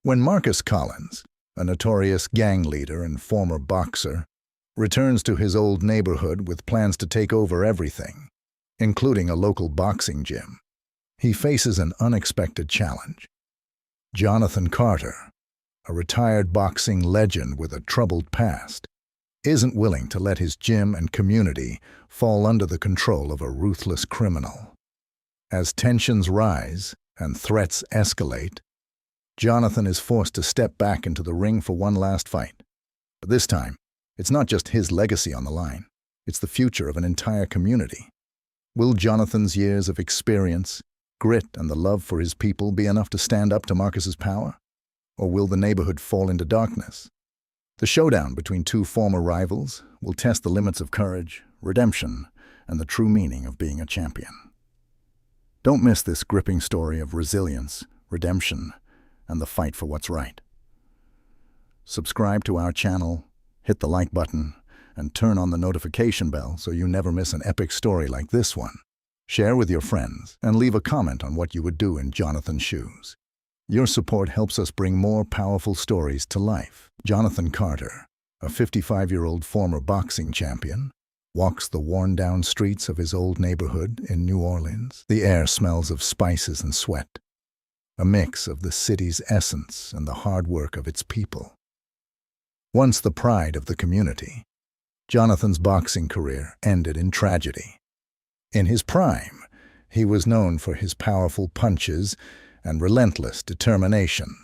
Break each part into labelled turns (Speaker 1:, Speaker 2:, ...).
Speaker 1: When Marcus Collins, a notorious gang leader and former boxer, returns to his old neighborhood with plans to take over everything, including a local boxing gym, he faces an unexpected challenge. Jonathan Carter, a retired boxing legend with a troubled past, isn't willing to let his gym and community fall under the control of a ruthless criminal. As tensions rise and threats escalate, Jonathan is forced to step back into the ring for one last fight. But this time, it's not just his legacy on the line. It's the future of an entire community. Will Jonathan's years of experience, grit, and the love for his people be enough to stand up to Marcus's power? Or will the neighborhood fall into darkness? The showdown between two former rivals will test the limits of courage, redemption, and the true meaning of being a champion. Don't miss this gripping story of resilience, redemption, and the fight for what's right. Subscribe to our channel, hit the like button, and turn on the notification bell so you never miss an epic story like this one. Share with your friends and leave a comment on what you would do in Jonathan's shoes. Your support helps us bring more powerful stories to life. Jonathan Carter, a 55-year-old former boxing champion, walks the worn-down streets of his old neighborhood in New Orleans. The air smells of spices and sweat, a mix of the city's essence and the hard work of its people. Once the pride of the community, Jonathan's boxing career ended in tragedy. In his prime, he was known for his powerful punches and relentless determination,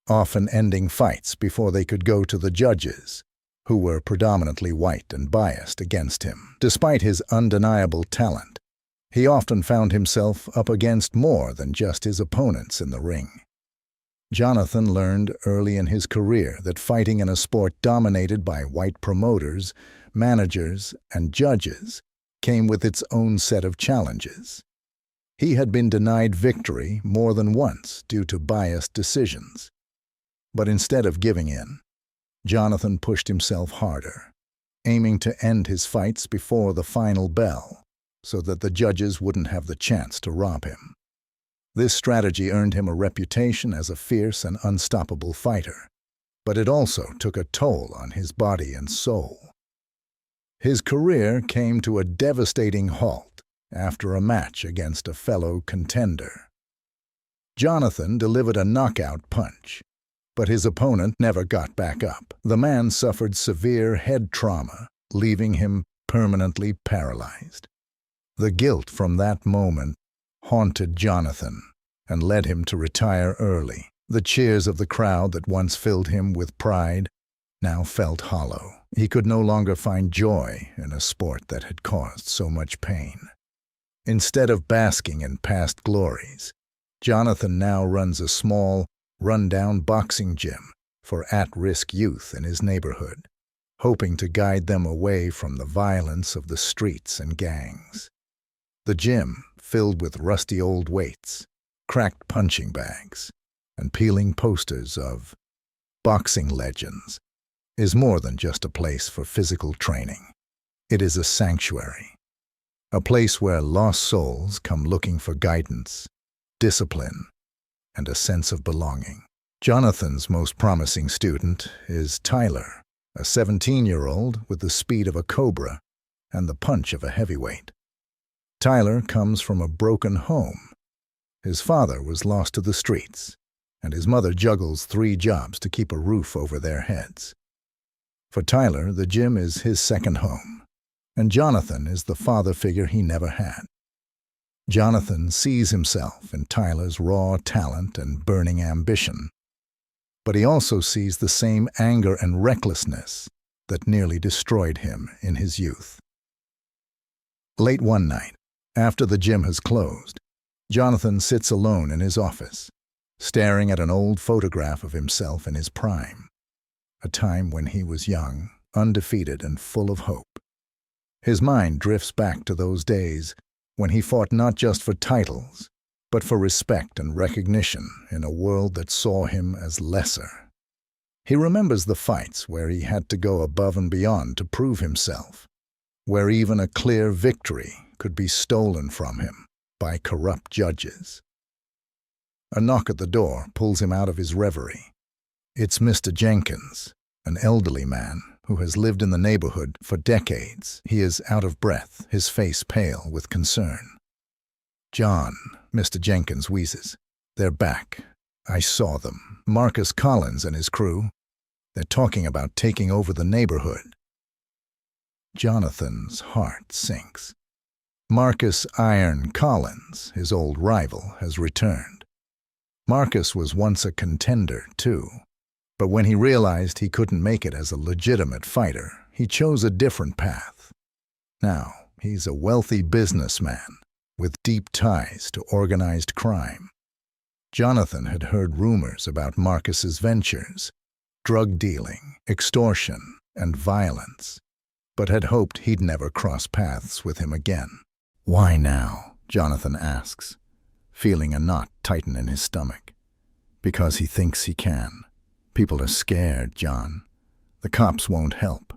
Speaker 1: often ending fights before they could go to the judges, who were predominantly white and biased against him. Despite his undeniable talent, he often found himself up against more than just his opponents in the ring. Jonathan learned early in his career that fighting in a sport dominated by white promoters, managers, and judges came with its own set of challenges. He had been denied victory more than once due to biased decisions. But instead of giving in, Jonathan pushed himself harder, aiming to end his fights before the final bell, so that the judges wouldn't have the chance to rob him. This strategy earned him a reputation as a fierce and unstoppable fighter, but it also took a toll on his body and soul. His career came to a devastating halt after a match against a fellow contender. Jonathan delivered a knockout punch, but his opponent never got back up. The man suffered severe head trauma, leaving him permanently paralyzed. The guilt from that moment haunted Jonathan and led him to retire early. The cheers of the crowd that once filled him with pride now felt hollow. He could no longer find joy in a sport that had caused so much pain. Instead of basking in past glories, Jonathan now runs a small, run-down boxing gym for at-risk youth in his neighborhood, hoping to guide them away from the violence of the streets and gangs. The gym, filled with rusty old weights, cracked punching bags, and peeling posters of boxing legends, is more than just a place for physical training. It is a sanctuary, a place where lost souls come looking for guidance, discipline, and a sense of belonging. Jonathan's most promising student is Tyler, a 17-year-old with the speed of a cobra and the punch of a heavyweight. Tyler comes from a broken home. His father was lost to the streets, and his mother juggles 3 jobs to keep a roof over their heads. For Tyler, the gym is his second home, and Jonathan is the father figure he never had. Jonathan sees himself in Tyler's raw talent and burning ambition, but he also sees the same anger and recklessness that nearly destroyed him in his youth. Late one night, after the gym has closed, Jonathan sits alone in his office, staring at an old photograph of himself in his prime, a time when he was young, undefeated, and full of hope. His mind drifts back to those days when he fought not just for titles, but for respect and recognition in a world that saw him as lesser. He remembers the fights where he had to go above and beyond to prove himself, where even a clear victory could be stolen from him by corrupt judges. A knock at the door pulls him out of his reverie. It's Mr. Jenkins, an elderly man who has lived in the neighborhood for decades. He is out of breath, his face pale with concern. "John," Mr. Jenkins wheezes. "They're back. I saw them. Marcus Collins and his crew. They're talking about taking over the neighborhood." Jonathan's heart sinks. Marcus "Iron" Collins, his old rival, has returned. Marcus was once a contender, too. But when he realized he couldn't make it as a legitimate fighter, he chose a different path. Now, he's a wealthy businessman with deep ties to organized crime. Jonathan had heard rumors about Marcus's ventures, drug dealing, extortion, and violence, but had hoped he'd never cross paths with him again. "Why now?" Jonathan asks, feeling a knot tighten in his stomach. "Because he thinks he can. People are scared, John. The cops won't help.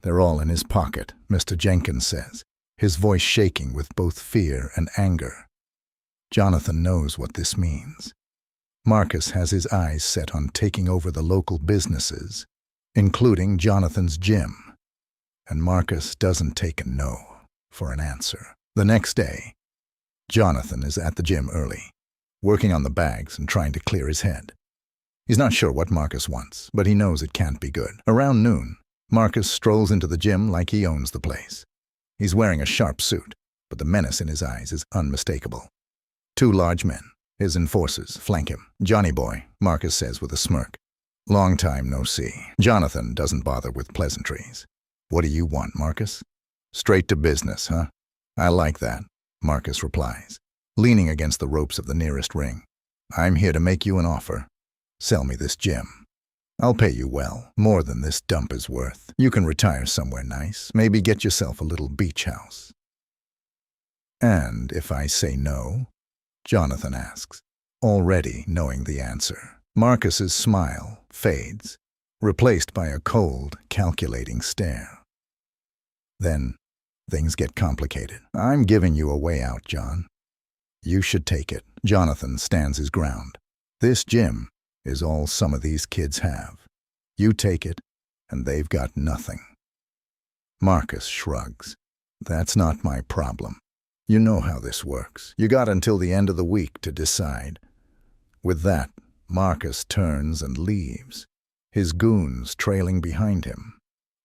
Speaker 1: They're all in his pocket," Mr. Jenkins says, his voice shaking with both fear and anger. Jonathan knows what this means. Marcus has his eyes set on taking over the local businesses, including Jonathan's gym. And Marcus doesn't take a no for an answer. The next day, Jonathan is at the gym early, working on the bags and trying to clear his head. He's not sure what Marcus wants, but he knows it can't be good. Around noon, Marcus strolls into the gym like he owns the place. He's wearing a sharp suit, but the menace in his eyes is unmistakable. Two large men, his enforcers, flank him. "Johnny boy," Marcus says with a smirk. "Long time no see." Jonathan doesn't bother with pleasantries. "What do you want, Marcus?" "Straight to business, huh?" "I like that," Marcus replies, leaning against the ropes of the nearest ring. "I'm here to make you an offer. Sell me this gym. I'll pay you well, more than this dump is worth. You can retire somewhere nice, maybe get yourself a little beach house." "And if I say no?" Jonathan asks, already knowing the answer. Marcus's smile fades, replaced by a cold, calculating stare. Then things get complicated. "I'm giving you a way out, John. You should take it." Jonathan stands his ground. "This gym is all some of these kids have. You take it, and they've got nothing." Marcus shrugs. "That's not my problem. You know how this works. You got until the end of the week to decide." With that, Marcus turns and leaves, his goons trailing behind him.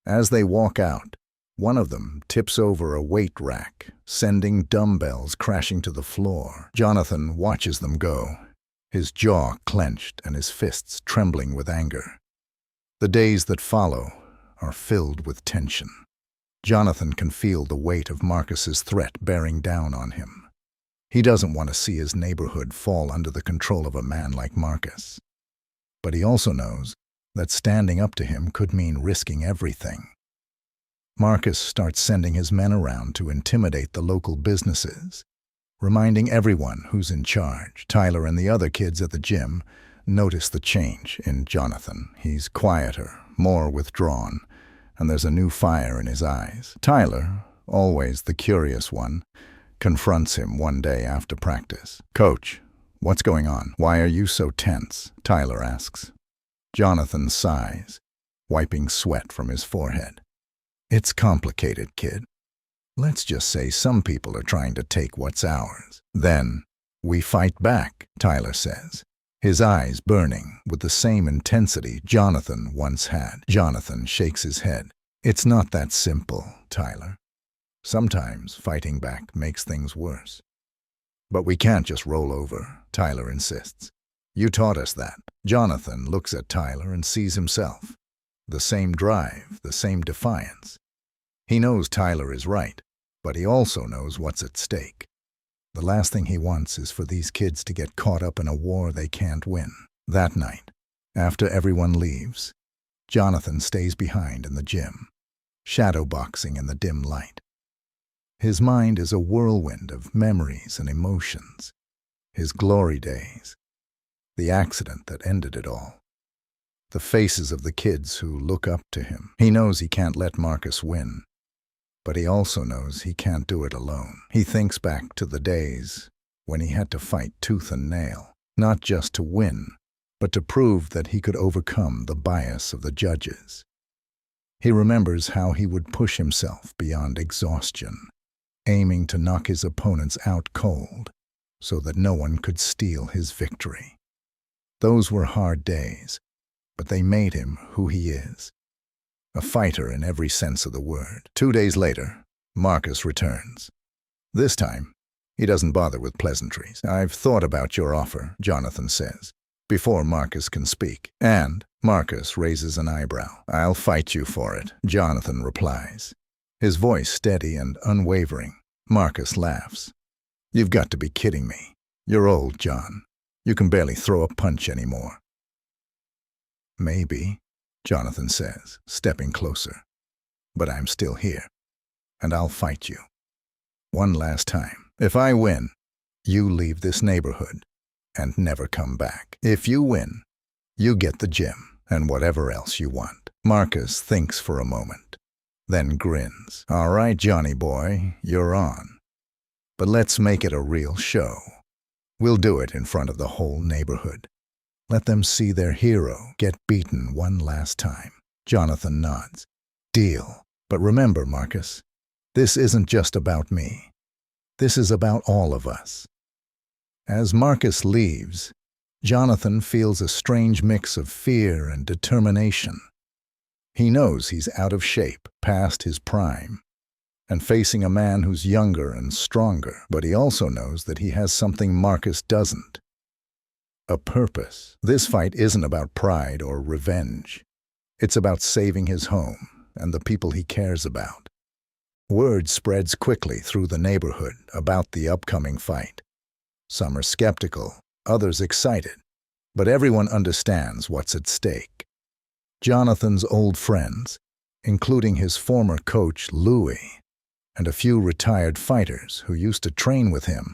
Speaker 1: As they walk out, one of them tips over a weight rack, sending dumbbells crashing to the floor. Jonathan watches them go, his jaw clenched and his fists trembling with anger. The days that follow are filled with tension. Jonathan can feel the weight of Marcus's threat bearing down on him. He doesn't want to see his neighborhood fall under the control of a man like Marcus. But he also knows that standing up to him could mean risking everything. Marcus starts sending his men around to intimidate the local businesses, reminding everyone who's in charge. Tyler and the other kids at the gym notice the change in Jonathan. He's quieter, more withdrawn, and there's a new fire in his eyes. Tyler, always the curious one, confronts him one day after practice. "Coach, what's going on? Why are you so tense?" Tyler asks. Jonathan sighs, wiping sweat from his forehead. "It's complicated, kid. Let's just say some people are trying to take what's ours. Then we fight back," Tyler says, his eyes burning with the same intensity Jonathan once had. Jonathan shakes his head. "It's not that simple, Tyler. Sometimes fighting back makes things worse." "But we can't just roll over," Tyler insists. "You taught us that." Jonathan looks at Tyler and sees himself. The same drive, the same defiance. He knows Tyler is right, but he also knows what's at stake. The last thing he wants is for these kids to get caught up in a war they can't win. That night, after everyone leaves, Jonathan stays behind in the gym, shadowboxing in the dim light. His mind is a whirlwind of memories and emotions. His glory days, the accident that ended it all, the faces of the kids who look up to him. He knows he can't let Marcus win, but he also knows he can't do it alone. He thinks back to the days when he had to fight tooth and nail, not just to win, but to prove that he could overcome the bias of the judges. He remembers how he would push himself beyond exhaustion, aiming to knock his opponents out cold so that no one could steal his victory. Those were hard days, but they made him who he is, a fighter in every sense of the word. 2 days later, Marcus returns. This time, he doesn't bother with pleasantries. "I've thought about your offer," Jonathan says, before Marcus can speak. And Marcus raises an eyebrow. "I'll fight you for it," Jonathan replies, his voice steady and unwavering. Marcus laughs. "You've got to be kidding me. You're old, John. You can barely throw a punch anymore." "Maybe," Jonathan says, stepping closer. "But I'm still here, and I'll fight you. One last time. If I win, you leave this neighborhood and never come back. If you win, you get the gym and whatever else you want." Marcus thinks for a moment, then grins. "All right, Johnny boy, you're on. But let's make it a real show. We'll do it in front of the whole neighborhood. Let them see their hero get beaten one last time." Jonathan nods. "Deal. But remember, Marcus, this isn't just about me. This is about all of us." As Marcus leaves, Jonathan feels a strange mix of fear and determination. He knows he's out of shape, past his prime, and facing a man who's younger and stronger, but he also knows that he has something Marcus doesn't: a purpose. This fight isn't about pride or revenge. It's about saving his home and the people he cares about. Word spreads quickly through the neighborhood about the upcoming fight. Some are skeptical, others excited, but everyone understands what's at stake. Jonathan's old friends, including his former coach Louis, and a few retired fighters who used to train with him,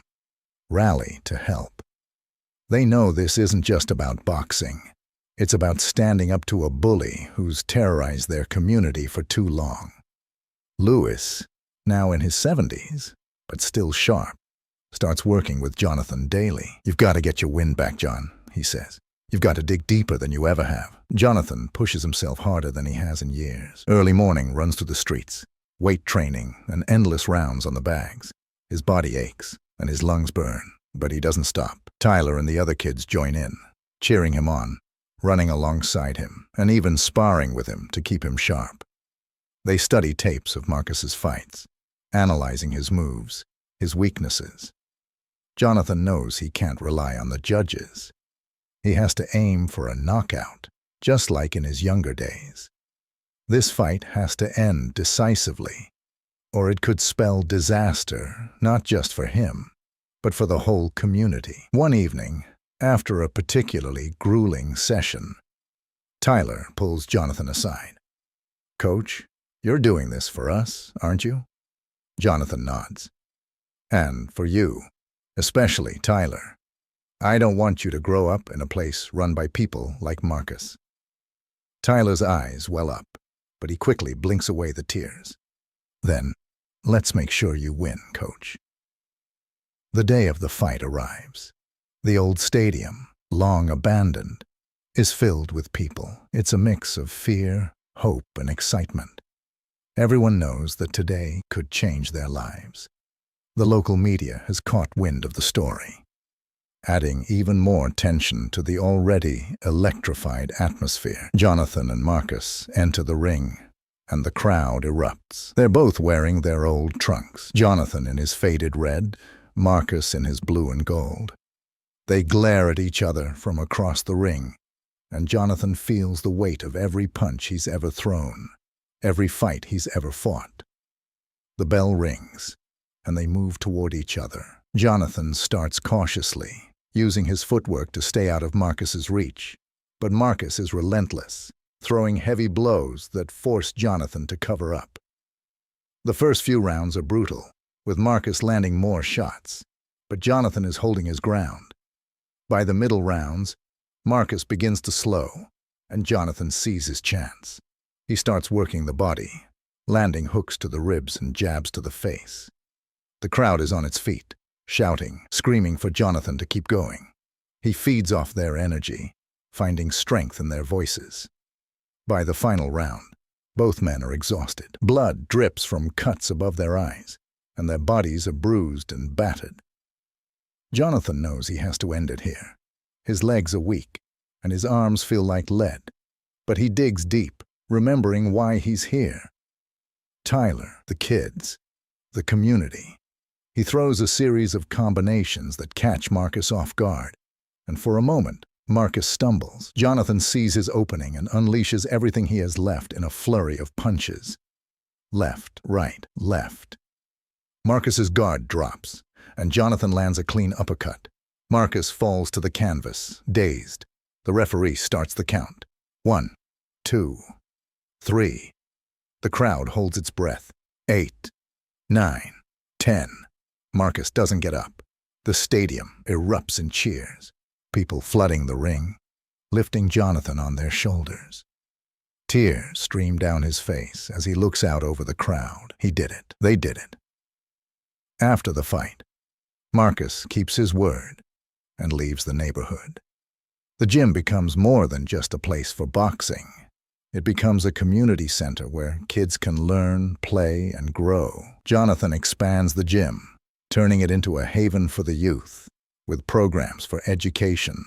Speaker 1: rally to help. They know this isn't just about boxing. It's about standing up to a bully who's terrorized their community for too long. Louis, now in his 70s, but still sharp, starts working with Jonathan daily. "You've got to get your wind back, John," he says. "You've got to dig deeper than you ever have." Jonathan pushes himself harder than he has in years. Early morning runs through the streets, weight training and endless rounds on the bags. His body aches and his lungs burn, but he doesn't stop. Tyler and the other kids join in, cheering him on, running alongside him, and even sparring with him to keep him sharp. They study tapes of Marcus's fights, analyzing his moves, his weaknesses. Jonathan knows he can't rely on the judges. He has to aim for a knockout, just like in his younger days. This fight has to end decisively, or it could spell disaster, not just for him, but for the whole community. One evening, after a particularly grueling session, Tyler pulls Jonathan aside. "Coach, you're doing this for us, aren't you?" Jonathan nods. "And for you, especially Tyler. I don't want you to grow up in a place run by people like Marcus." Tyler's eyes well up, but he quickly blinks away the tears. "Then, let's make sure you win, Coach." The day of the fight arrives. The old stadium, long abandoned, is filled with people. It's a mix of fear, hope, and excitement. Everyone knows that today could change their lives. The local media has caught wind of the story, adding even more tension to the already electrified atmosphere. Jonathan and Marcus enter the ring, and the crowd erupts. They're both wearing their old trunks, Jonathan in his faded red, Marcus in his blue and gold. They glare at each other from across the ring, and Jonathan feels the weight of every punch he's ever thrown, every fight he's ever fought. The bell rings, and they move toward each other. Jonathan starts cautiously, using his footwork to stay out of Marcus's reach, but Marcus is relentless, throwing heavy blows that force Jonathan to cover up. The first few rounds are brutal, with Marcus landing more shots, but Jonathan is holding his ground. By the middle rounds, Marcus begins to slow, and Jonathan sees his chance. He starts working the body, landing hooks to the ribs and jabs to the face. The crowd is on its feet, shouting, screaming for Jonathan to keep going. He feeds off their energy, finding strength in their voices. By the final round, both men are exhausted. Blood drips from cuts above their eyes, and their bodies are bruised and battered. Jonathan knows he has to end it here. His legs are weak, and his arms feel like lead. But he digs deep, remembering why he's here. Tyler, the kids, the community. He throws a series of combinations that catch Marcus off guard, and for a moment, Marcus stumbles. Jonathan sees his opening and unleashes everything he has left in a flurry of punches. Left, right, left. Marcus's guard drops, and Jonathan lands a clean uppercut. Marcus falls to the canvas, dazed. The referee starts the count. 1, 2, 3. The crowd holds its breath. 8, 9, 10. Marcus doesn't get up. The stadium erupts in cheers, people flooding the ring, lifting Jonathan on their shoulders. Tears stream down his face as he looks out over the crowd. He did it. They did it. After the fight, Marcus keeps his word and leaves the neighborhood. The gym becomes more than just a place for boxing. It becomes a community center where kids can learn, play, and grow. Jonathan expands the gym, turning it into a haven for the youth, with programs for education,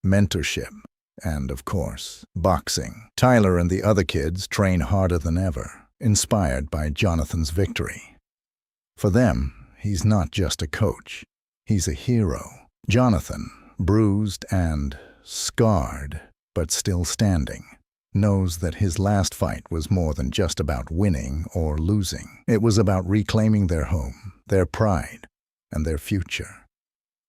Speaker 1: mentorship, and, of course, boxing. Tyler and the other kids train harder than ever, inspired by Jonathan's victory. For them, he's not just a coach. He's a hero. Jonathan, bruised and scarred, but still standing, knows that his last fight was more than just about winning or losing. It was about reclaiming their home, their pride, and their future.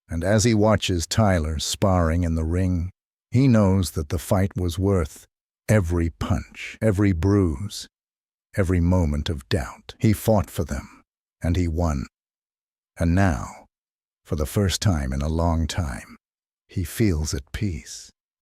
Speaker 1: And as he watches Tyler sparring in the ring, he knows that the fight was worth every punch, every bruise, every moment of doubt. He fought for them, and he won. And now, for the first time in a long time, he feels at peace.